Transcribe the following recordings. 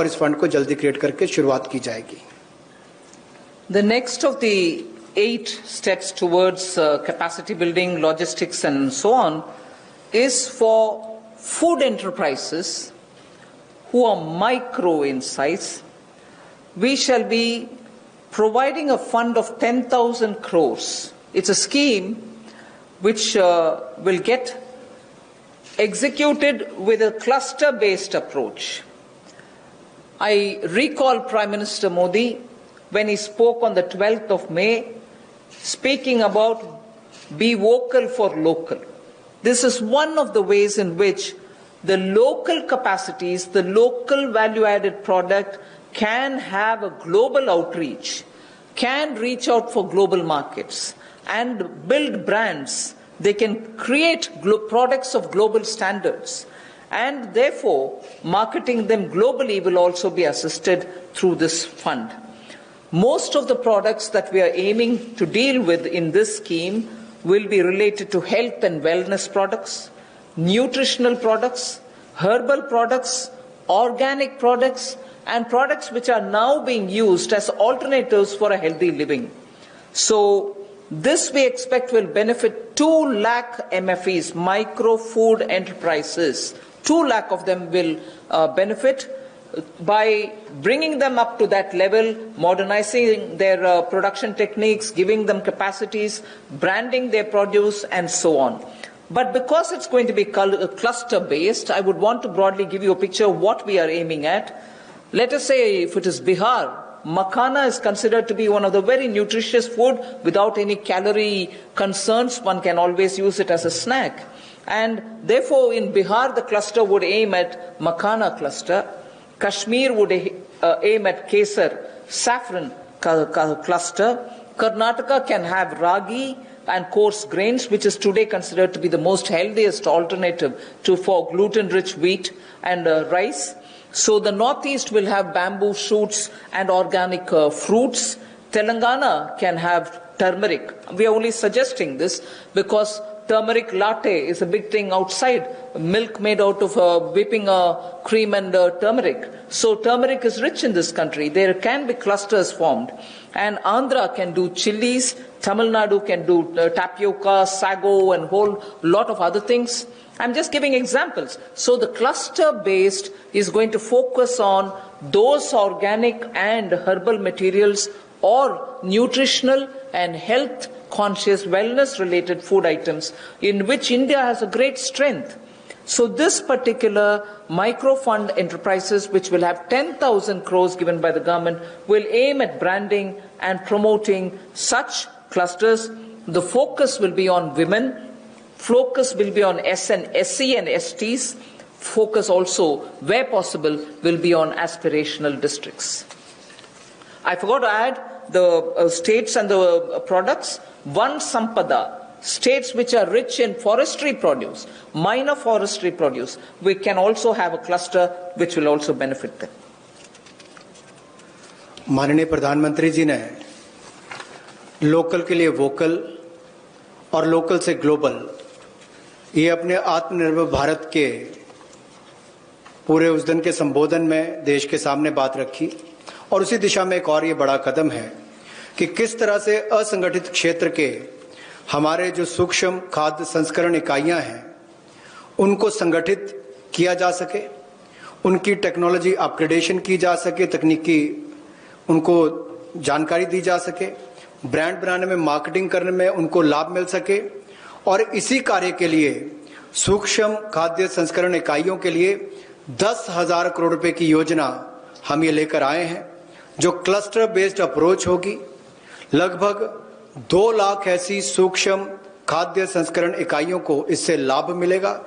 और इस फंड को जल्दी क्रिएट करके शुरुआत की जाएगी। The next of the 8 steps towards capacity building, logistics and so on is for food enterprises who are micro in size. We shall be providing a fund of 10,000 crores. It's a scheme which will get executed with a cluster-based approach. I recall Prime Minister Modi when he spoke on the 12th of May, speaking about be vocal for local. This is one of the ways in which the local capacities, the local value-added product can have a global outreach, can reach out for global markets and build brands. They can create products of global standards, and therefore marketing them globally will also be assisted through this fund. Most of the products that we are aiming to deal with in this scheme will be related to health and wellness products, nutritional products, herbal products, organic products, and products which are now being used as alternatives for a healthy living. So this we expect will benefit 2 lakh MFEs, micro food enterprises. 2 lakh of them will benefit by bringing them up to that level, modernizing their production techniques, giving them capacities, branding their produce, and so on. But because it's going to be cluster-based, I would want to broadly give you a picture of what we are aiming at. Let us say if it is Bihar, makhana is considered to be one of the very nutritious food without any calorie concerns. One can always use it as a snack. And therefore, in Bihar, the cluster would aim at makhana cluster. Kashmir would aim at kesar, saffron cluster. Karnataka can have ragi and coarse grains, which is today considered to be the most healthiest alternative for gluten-rich wheat and rice. So the Northeast will have bamboo shoots and organic fruits. Telangana can have turmeric. We are only suggesting this because turmeric latte is a big thing outside. Milk made out of whipping cream and turmeric. So turmeric is rich in this country. There can be clusters formed. And Andhra can do chilies. Tamil Nadu can do tapioca, sago, and whole lot of other things. I'm just giving examples. So the cluster-based is going to focus on those organic and herbal materials or nutritional and health conscious wellness related food items in which India has a great strength. So this particular micro fund enterprises, which will have 10,000 crores given by the government, will aim at branding and promoting such clusters. The focus will be on women. Focus will be on SC and STs. Focus also, where possible, will be on aspirational districts. I forgot to add the states and the products. One Sampada, states which are rich in forestry produce, minor forestry produce, we can also have a cluster which will also benefit them. माननीय प्रधानमंत्री जी ने local के लिए vocal और local से global, ये अपने आत्मनिर्भर भारत के पूरे उस दिन के संबोधन में देश के सामने बात रखी। और उसी दिशा में एक और ये बड़ा कदम है कि किस तरह से असंगठित क्षेत्र के हमारे जो सूक्ष्म खाद्य संस्करण इकाइयां हैं उनको संगठित किया जा सके, उनकी टेक्नोलॉजी अपग्रेडेशन की जा सके, तकनीकी उनको जानकारी दी जा सके, ब्रांड बनाने में, मार्केटिंग करने में उनको लाभ मिल सके। और इसी कार्य के लिए सूक्ष्म खाद्य संस्करण इकाइयों के लिए 10,000 करोड़ रुपए की योजना हम ये लेकर आए हैं, जो क्लस्टर बेस्ड अप्रोच होगी। लगभग 2 लाख ऐसी सूक्ष्म खाद्य संस्करण इकाइयों को इससे लाभ मिलेगा।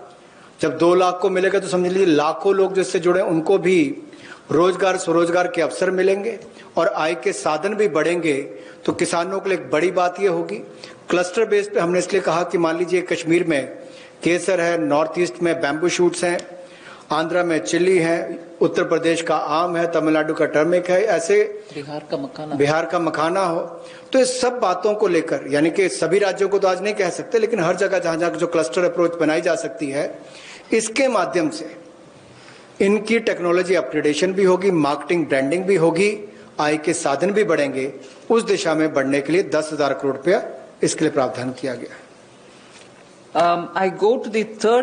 जब 2 लाख को मिलेगा तो समझ लीजिए लाखों लोग जिससे जुड़े उनको भी रोजगार स्वरोजगार के अवसर मिलेंगे और आय के साधन भी बढ़ेंगे। तो किसानों के लिए एक बड़ी बात यह होगी। क्लस्टर बेस्ड पे हमने इसलिए कहा कि मान लीजिए कश्मीर में केसर है, नॉर्थ ईस्ट में बैम्बू शूट्स हैं, आंध्रा में चिल्ली है, उत्तर प्रदेश का आम है, तमिलनाडु का टर्मिक है, ऐसे बिहार का मखाना हो। तो इस सब बातों को लेकर, यानी कि सभी राज्यों को तो आज नहीं कह सकते, लेकिन हर जगह जहां जहां जो क्लस्टर अप्रोच बनाई जा सकती है, इसके माध्यम से इनकी टेक्नोलॉजी अपग्रेडेशन भी होगी, मार्केटिंग ब्रांडिंग भी होगी, आय के साधन भी बढ़ेंगे। उस दिशा में बढ़ने के लिए 10,000 करोड़ रुपया इसके लिए प्रावधान किया गया। I go to the third